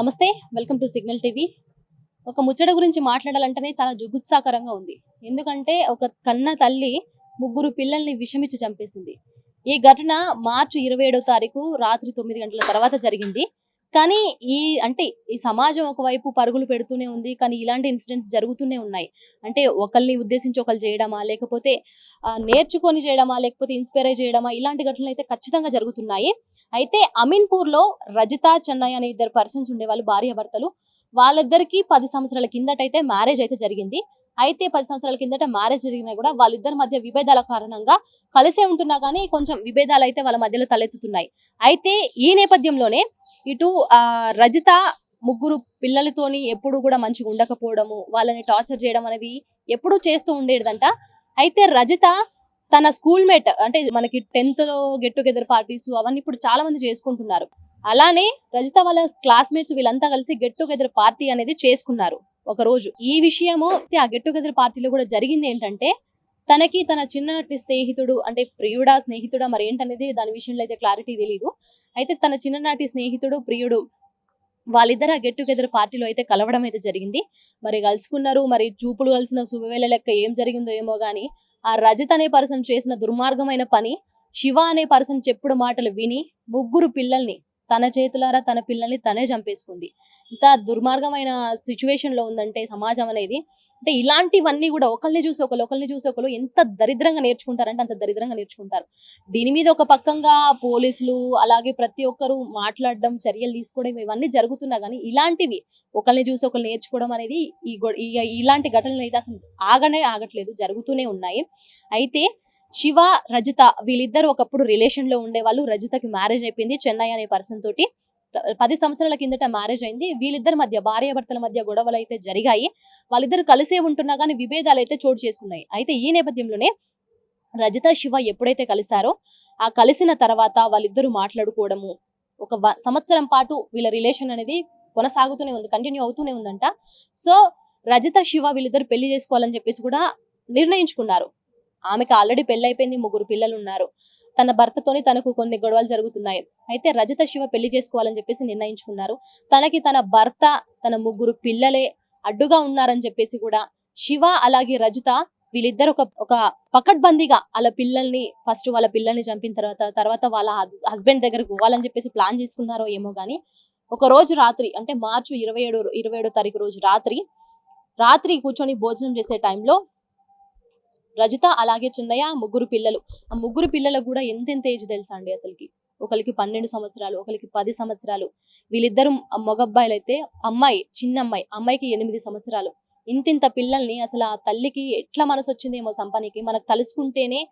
నమస్తే. Welcome to signal TV. ఒక ముచ్చట గురించి మాట్లాడాలంటేనే చాలా జుగుప్సాకరంగా ఉంది. ఎందుకంటే ఒక కన్న తల్లి ముగ్గురు పిల్లల్ని విషమిచ్చి చంపేసింది. ఈ ఘటన మార్చి 27వ తారీఖు రాత్రి 9 గంటల తర్వాత జరిగింది. కానీ ఈ అంటే ఈ సమాజం ఒకవైపు పరుగులు పెడుతూనే ఉంది. కానీ ఇలాంటి ఇన్సిడెంట్స్ జరుగుతూనే ఉన్నాయి. అంటే ఒకళ్ళని ఉద్దేశించి ఒకళ్ళు చేయడమా, లేకపోతే నేర్చుకొని చేయడమా, లేకపోతే ఇన్స్పైర్ అయ్యి చేయడమా, ఇలాంటి ఘటనలు అయితే ఖచ్చితంగా జరుగుతున్నాయి. అయితే అమీన్పూర్‌లో రజిత, చెన్నై అనే ఇద్దరు పర్సన్స్ ఉండేవాళ్ళు, భార్యాభర్తలు. వాళ్ళిద్దరికీ 10 సంవత్సరాల కిందటైతే మ్యారేజ్ అయితే జరిగింది. అయితే 10 సంవత్సరాల కిందట మ్యారేజ్ జరిగినా కూడా వాళ్ళిద్దరి మధ్య విభేదాల కారణంగా కలిసే ఉంటున్నా గానీ కొంచెం విభేదాలైతే వాళ్ళ మధ్యలో తలెత్తుతున్నాయి. అయితే ఈ నేపథ్యంలోనే ఇటు రజిత ముగ్గురు పిల్లలతోని ఎప్పుడు కూడా మంచిగా ఉండకపోవడము, వాళ్ళని టార్చర్ చేయడం అనేది ఎప్పుడూ చేస్తూ ఉండేదంట. అయితే రజిత తన స్కూల్ మేట్ అంటే మనకి 10th లో గెట్ టుగెదర్ పార్టీస్ అవన్నీ ఇప్పుడు చాలా మంది చేసుకుంటున్నారు. అలానే రజిత వాళ్ళ క్లాస్మేట్స్ వీళ్ళంతా కలిసి గెట్ టుగెదర్ పార్టీ అనేది చేసుకున్నారు ఒక రోజు. ఈ విషయము ఆ గెట్ టుగెదర్ పార్టీలో కూడా జరిగింది ఏంటంటే, తనకి తన చిన్ననాటి స్నేహితుడు అంటే ప్రియుడా స్నేహితుడా మరి ఏంటనేది దాని విషయంలో అయితే క్లారిటీ తెలీదు. అయితే తన చిన్ననాటి స్నేహితుడు ప్రియుడు వాళ్ళిద్దరు ఆ గెట్ టుగెదర్ పార్టీలో అయితే కలవడం అయితే జరిగింది. మరి కలుసుకున్నారు. మరి చూపులు కలిసిన శుభవేళ లెక్క ఏం జరిగిందో ఏమో గాని ఆ రజిత్ అనే పర్సన్ చేసిన దుర్మార్గమైన పని, శివ అనే పర్సన్ చెప్పుడు మాటలు విని ముగ్గురు పిల్లల్ని తన చేతులారా తన పిల్లల్ని తనే చంపేసుకుంది. ఇంత దుర్మార్గమైన సిచ్యువేషన్ లో ఉందంటే సమాజం అనేది. అంటే ఇలాంటివన్నీ కూడా ఒకరిని చూసి ఒకరు ఎంత దరిద్రంగా నేర్చుకుంటారంటే అంత దరిద్రంగా నేర్చుకుంటారు. దీని మీద ఒక పక్కంగా పోలీసులు అలాగే ప్రతి ఒక్కరు మాట్లాడడం, చర్యలు తీసుకోవడం ఇవన్నీ జరుగుతున్నా గానీ ఇలాంటివి ఒకరిని చూసి ఒకరు నేర్చుకోవడం అనేది ఇలాంటి ఘటనలు అయితే అసలు ఆగట్లేదు, జరుగుతూనే ఉన్నాయి. అయితే శివ, రజిత వీళ్ళిద్దరు ఒకప్పుడు రిలేషన్ లో ఉండేవాళ్ళు. రజితకి మ్యారేజ్ అయిపోయింది చెన్నై అనే పర్సన్ తోటి. 10 సంవత్సరాల కిందట మ్యారేజ్ అయింది. వీళ్ళిద్దరి మధ్య భార్యాభర్తల మధ్య గొడవలు అయితే జరిగాయి. వాళ్ళిద్దరు కలిసే ఉంటున్నా గానీ విభేదాలు అయితే చోటు చేసుకున్నాయి. అయితే ఈ నేపథ్యంలోనే రజిత, శివ ఎప్పుడైతే కలిసారో ఆ కలిసిన తర్వాత వాళ్ళిద్దరూ మాట్లాడుకోవడము, ఒక సంవత్సరం పాటు వీళ్ళ రిలేషన్ అనేది కొనసాగుతూనే ఉంది, కంటిన్యూ అవుతూనే ఉందంట. సో రజిత, శివ వీళ్ళిద్దరు పెళ్లి చేసుకోవాలని చెప్పేసి కూడా నిర్ణయించుకున్నారు. ఆమెకి ఆల్రెడీ పెళ్లి అయిపోయింది, ముగ్గురు పిల్లలు ఉన్నారు. తన భర్తతోని తనకు కొన్ని గొడవలు జరుగుతున్నాయి. అయితే రజిత, శివ పెళ్లి చేసుకోవాలని చెప్పేసి నిర్ణయించుకున్నారు. తనకి తన భర్త, తన ముగ్గురు పిల్లలే అడ్డుగా ఉన్నారని చెప్పేసి కూడా శివ అలాగే రజిత వీళ్ళిద్దరు ఒక పకడ్బందీగా వాళ్ళ పిల్లల్ని చంపిన తర్వాత వాళ్ళ హస్బెండ్ దగ్గరకు పోవాలని చెప్పేసి ప్లాన్ చేసుకున్నారో ఏమో గానీ ఒక రోజు రాత్రి అంటే మార్చి 27వ తారీఖు రోజు రాత్రి కూర్చొని భోజనం చేసే టైంలో రజిత అలాగే చిన్నయ్య ముగ్గురు పిల్లలు, ఆ ముగ్గురు పిల్లలకు కూడా ఎంతెంత ఏజ్ తెలుసా అండి అసలుకి. ఒకరికి 12 సంవత్సరాలు, ఒకరికి 10 సంవత్సరాలు. వీళ్ళిద్దరు మగబ్బాయిలు అయితే చిన్న అమ్మాయికి 8 సంవత్సరాలు. ఇంతింత పిల్లల్ని అసలు ఆ తల్లికి ఎట్లా మనసు వచ్చిందేమో సంపానికి. మనకు తలుసుకుంటేనే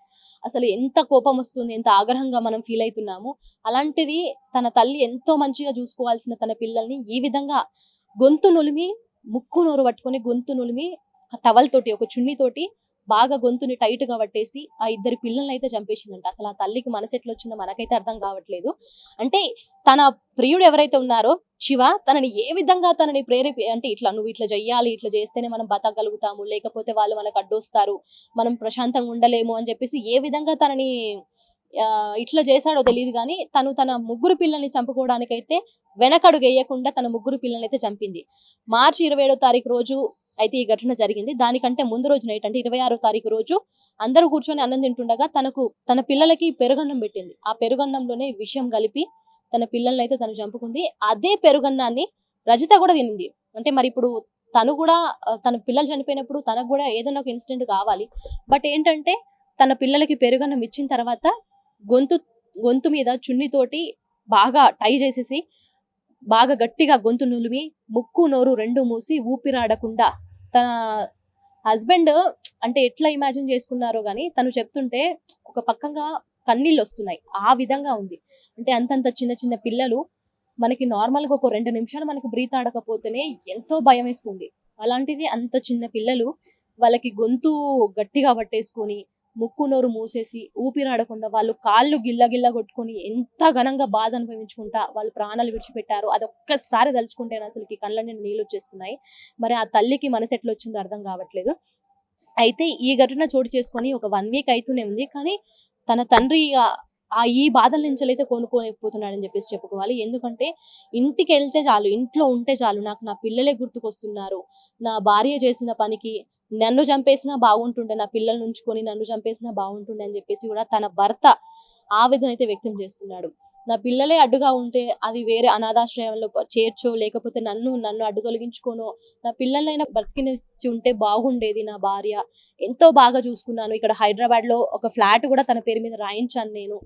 అసలు ఎంత కోపం వస్తుంది, ఎంత ఆగ్రహంగా మనం ఫీల్ అవుతున్నాము. అలాంటిది తన తల్లి ఎంతో మంచిగా చూసుకోవాల్సిన తన పిల్లల్ని ఈ విధంగా గొంతు నులిమి, ముక్కు నోరు పట్టుకొని గొంతు నులిమి టవల్ తోటి ఒక చున్నీ తోటి బాగా గొంతుని టైట్ గా పట్టేసి ఆ ఇద్దరి పిల్లల్ని అయితే చంపేసిందంట. అసలు ఆ తల్లికి మనసు ఎట్లా వచ్చిందో మనకైతే అర్థం కావట్లేదు. అంటే తన ప్రియుడు ఎవరైతే ఉన్నారో శివ, తనని ఏ విధంగా తనని అంటే నువ్వు ఇట్లా చెయ్యాలి, ఇట్లా చేస్తేనే మనం బతకగలుగుతాము, లేకపోతే వాళ్ళు మనకు అడ్డొస్తారు, మనం ప్రశాంతంగా ఉండలేము అని చెప్పేసి ఏ విధంగా తనని ఇట్లా చేశాడో తెలియదు కానీ తన ముగ్గురు పిల్లల్ని చంపుకోవడానికైతే వెనకడుగు వేయకుండా తన ముగ్గురు పిల్లల్ని అయితే చంపింది. మార్చి 27వ తారీఖు రోజు అయితే ఈ ఘటన జరిగింది. దానికంటే ముందు రోజు నైట్ అంటే 26వ తారీఖు రోజు అందరూ కూర్చొని అన్నం తింటుండగా తన పిల్లలకి పెరుగన్నం పెట్టింది. ఆ పెరుగన్నంలోనే విషం కలిపి తన పిల్లల్ని అయితే తను చంపుకుంది. అదే పెరుగన్నాన్ని రజిత కూడా తినింది. అంటే మరి ఇప్పుడు తను కూడా తన పిల్లలు చనిపోయినప్పుడు తనకు కూడా ఏదైనా ఒక ఇన్సిడెంట్ కావాలి. బట్ ఏంటంటే తన పిల్లలకి పెరుగన్నం ఇచ్చిన తర్వాత గొంతు మీద చున్నీతోటి బాగా టై చేసేసి బాగా గట్టిగా గొంతు నులిమి ముక్కు నోరు రెండు మూసి ఊపిరాడకుండా తన హస్బెండ్ అంటే ఎట్లా ఇమాజిన్ చేసుకున్నారో గానీ తను చెప్తుంటే ఒక పక్కంగా కన్నీళ్ళు వస్తున్నాయి. ఆ విధంగా ఉంది. అంటే అంతంత చిన్న చిన్న పిల్లలు మనకి నార్మల్ గా ఒక 2 నిమిషాలు మనకి బ్రీత్ ఆడకపోతేనే ఎంతో భయం వేస్తుంది. అలాంటిది అంత చిన్న పిల్లలు వాళ్ళకి గొంతు గట్టిగా పట్టేసుకొని ముక్కు నోరు మూసేసి ఊపిరాడకుండా వాళ్ళు కాళ్ళు గిల్ల కొట్టుకొని ఎంత ఘనంగా బాధ అనుభవించుకుంటా వాళ్ళు ప్రాణాలు విడిచిపెట్టారు. అదొక్కసారి తలుచుకుంటే అసలుకి కళ్ళ నిండా నీళ్ళు వచ్చేస్తున్నాయి. మరి ఆ తల్లికి మనసు ఎట్లా వచ్చిందో అర్థం కావట్లేదు. అయితే ఈ ఘటన చోటు చేసుకొని ఒక 1 వీక్ అయితూనే ఉంది. కానీ తన తండ్రి ఈ బాధల నుంచి అయితే కొనుక్కోలేకపోతున్నాడని చెప్పేసి చెప్పుకోవాలి. ఎందుకంటే ఇంటికెళ్తే చాలు, ఇంట్లో ఉంటే చాలు, నాకు నా పిల్లలే గుర్తుకొస్తున్నారు. నా భార్య చేసిన పనికి నన్ను చంపేసినా బాగుంటుండే, నా పిల్లల్ని ఉంచుకొని నన్ను చంపేసినా బాగుంటుండే అని చెప్పేసి కూడా తన భర్త ఆవేదన అయితే వ్యక్తం చేస్తున్నాడు. నా పిల్లలే అడ్డుగా ఉంటే అది వేరే అనాథాశ్రయంలో చేర్చో, లేకపోతే నన్ను అడ్డు తొలగించుకోనో, నా పిల్లలైనా బ్రతికినిచ్చి ఉంటే బాగుండేది. నా భార్య ఎంతో బాగా చూసుకున్నాను. ఇక్కడ హైదరాబాద్‌లో ఒక ఫ్లాట్ కూడా తన పేరు మీద రాయించాను నేను.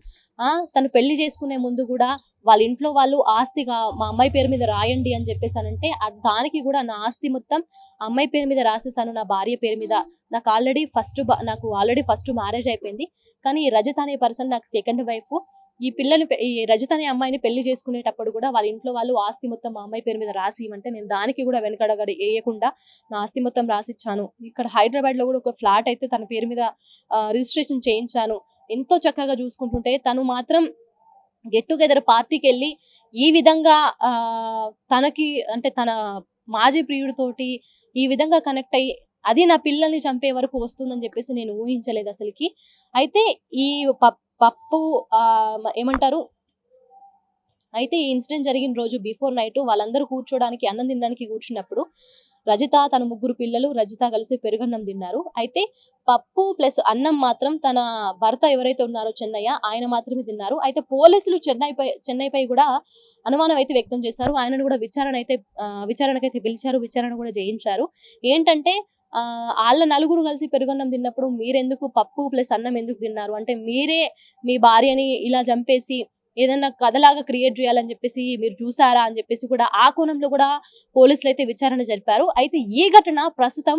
తను పెళ్లి చేసుకునే ముందు కూడా వాళ్ళ ఇంట్లో వాళ్ళు ఆస్తిగా మా అమ్మాయి పేరు మీద రాయండి అని చెప్పేసానంటే, దానికి కూడా నా ఆస్తి మొత్తం అమ్మాయి పేరు మీద రాసేసాను, నా భార్య పేరు మీద. నాకు ఆల్రెడీ ఫస్ట్ మ్యారేజ్ అయిపోయింది. కానీ ఈ రజత్ అనే పర్సన్ నాకు సెకండ్ వైఫ్. ఈ రజత్ అనే అమ్మాయిని పెళ్లి చేసుకునేటప్పుడు కూడా వాళ్ళ ఇంట్లో వాళ్ళు ఆస్తి మొత్తం మా అమ్మాయి పేరు మీద రాసి ఇవ్వమంటే నేను దానికి కూడా వెనకడగడి వేయకుండా నా ఆస్తి మొత్తం రాసిచ్చాను. ఇక్కడ హైదరాబాద్ లో కూడా ఒక ఫ్లాట్ అయితే తన పేరు మీద రిజిస్ట్రేషన్ చేయించాను. ఎంతో చక్కగా చూసుకుంటుంటే తను మాత్రం గెట్ టుగెదర్ పార్టీకి వెళ్ళి ఈ విధంగా తనకి అంటే తన మాజీ ప్రియుడితోటి ఈ విధంగా కనెక్ట్ అయ్యి అది నా పిల్లల్ని చంపే వరకు వస్తుందని చెప్పేసి నేను ఊహించలేదు అసలుకి. అయితే ఈ పప్పు ఏమంటారు, అయితే ఈ ఇన్సిడెంట్ జరిగిన రోజు బిఫోర్ నైట్ వాళ్ళందరూ కూర్చోడానికి అన్నం తినడానికి కూర్చున్నప్పుడు రజిత, తన 3 పిల్లలు, రజిత కలిసి పెరుగన్నం తిన్నారు. అయితే పప్పు ప్లస్ అన్నం మాత్రం తన భర్త ఎవరైతే ఉన్నారో చెన్నయ్య, ఆయన మాత్రమే తిన్నారు. అయితే పోలీసులు చెన్నైపై కూడా అనుమానం అయితే వ్యక్తం చేశారు. ఆయనను కూడా విచారణకైతే పిలిచారు, విచారణ కూడా చేయించారు. ఏంటంటే వాళ్ళ నలుగురు కలిసి పెరుగన్నం తిన్నప్పుడు మీరెందుకు పప్పు ప్లస్ అన్నం ఎందుకు తిన్నారు అంటే, మీరే మీ భార్యని ఇలా చంపేసి ఏదన్నా కథలాగా క్రియేట్ చేయాలని చెప్పేసి మీరు చూసారా అని చెప్పేసి కూడా ఆ కోణంలో కూడా పోలీసులు అయితే విచారణ జరిపారు. అయితే ఈ ఘటన ప్రస్తుతం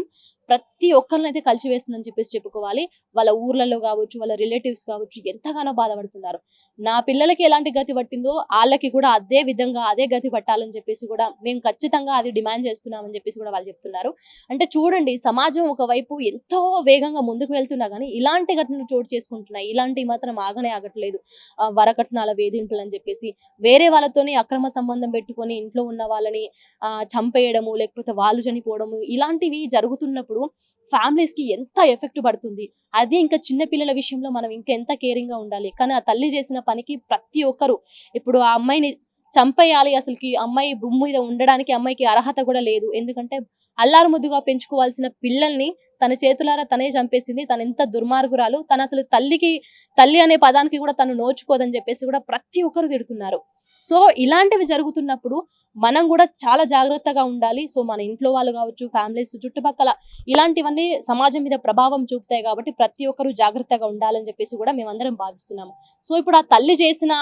ప్రతి ఒక్కరిని అయితే కలిసివేస్తుందని చెప్పేసి చెప్పుకోవాలి. వాళ్ళ ఊర్లలో కావచ్చు, వాళ్ళ రిలేటివ్స్ కావచ్చు ఎంతగానో బాధపడుతున్నారు. నా పిల్లలకి ఎలాంటి గతి పట్టిందో వాళ్ళకి కూడా అదే విధంగా అదే గతి పట్టాలని చెప్పేసి కూడా మేము ఖచ్చితంగా అది డిమాండ్ చేస్తున్నామని చెప్పేసి కూడా వాళ్ళు చెప్తున్నారు. అంటే చూడండి, సమాజం ఒకవైపు ఎంతో వేగంగా ముందుకు వెళ్తున్నా కానీ ఇలాంటి ఘటనలు చోటు చేసుకుంటున్నాయి. ఇలాంటివి మాత్రం ఆగట్లేదు. వరకట్నాల వేధింపులు అని చెప్పేసి వేరే వాళ్ళతోని అక్రమ సంబంధం పెట్టుకొని ఇంట్లో ఉన్న వాళ్ళని చంపేయడము, లేకపోతే వాళ్ళు చనిపోవడము, ఇలాంటివి జరుగుతున్నప్పుడు ఫ్యామిలీస్ కి ఎంత ఎఫెక్ట్ పడుతుంది. అదే ఇంకా చిన్న పిల్లల విషయంలో మనం ఇంకా ఎంత కేరింగ్ గా ఉండాలి. కానీ ఆ తల్లి చేసిన పనికి ప్రతి ఒక్కరు ఇప్పుడు ఆ అమ్మాయిని చంపేయాలి, అసలుకి అమ్మాయి భూమి మీద ఉండడానికి అమ్మాయికి అర్హత కూడా లేదు. ఎందుకంటే అల్లారు ముద్దుగా పెంచుకోవాల్సిన పిల్లల్ని తన చేతులారా తనే చంపేసింది. తను ఎంత దుర్మార్గురాలు, తను అసలు తల్లి అనే పదానికి కూడా తను నోచుకోదని చెప్పేసి కూడా ప్రతి ఒక్కరు తిడుతున్నారు. సో ఇలాంటివి జరుగుతున్నప్పుడు మనం కూడా చాలా జాగ్రత్తగా ఉండాలి. సో మన ఇంట్లో వాళ్ళు కావచ్చు, ఫ్యామిలీస్ చుట్టుపక్కల ఇలాంటివన్నీ సమాజం మీద ప్రభావం చూపుతాయి కాబట్టి ప్రతి ఒక్కరు జాగ్రత్తగా ఉండాలని చెప్పేసి కూడా మేమందరం భావిస్తున్నాము. సో ఇప్పుడు ఆ తల్లి చేసిన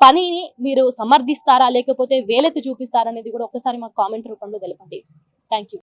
పనిని మీరు సమర్థిస్తారా, లేకపోతే వేలెత్తి చూపిస్తారా అనేది కూడా ఒకసారి మాకు కామెంట్ రూపంలో తెలపండి. Thank you.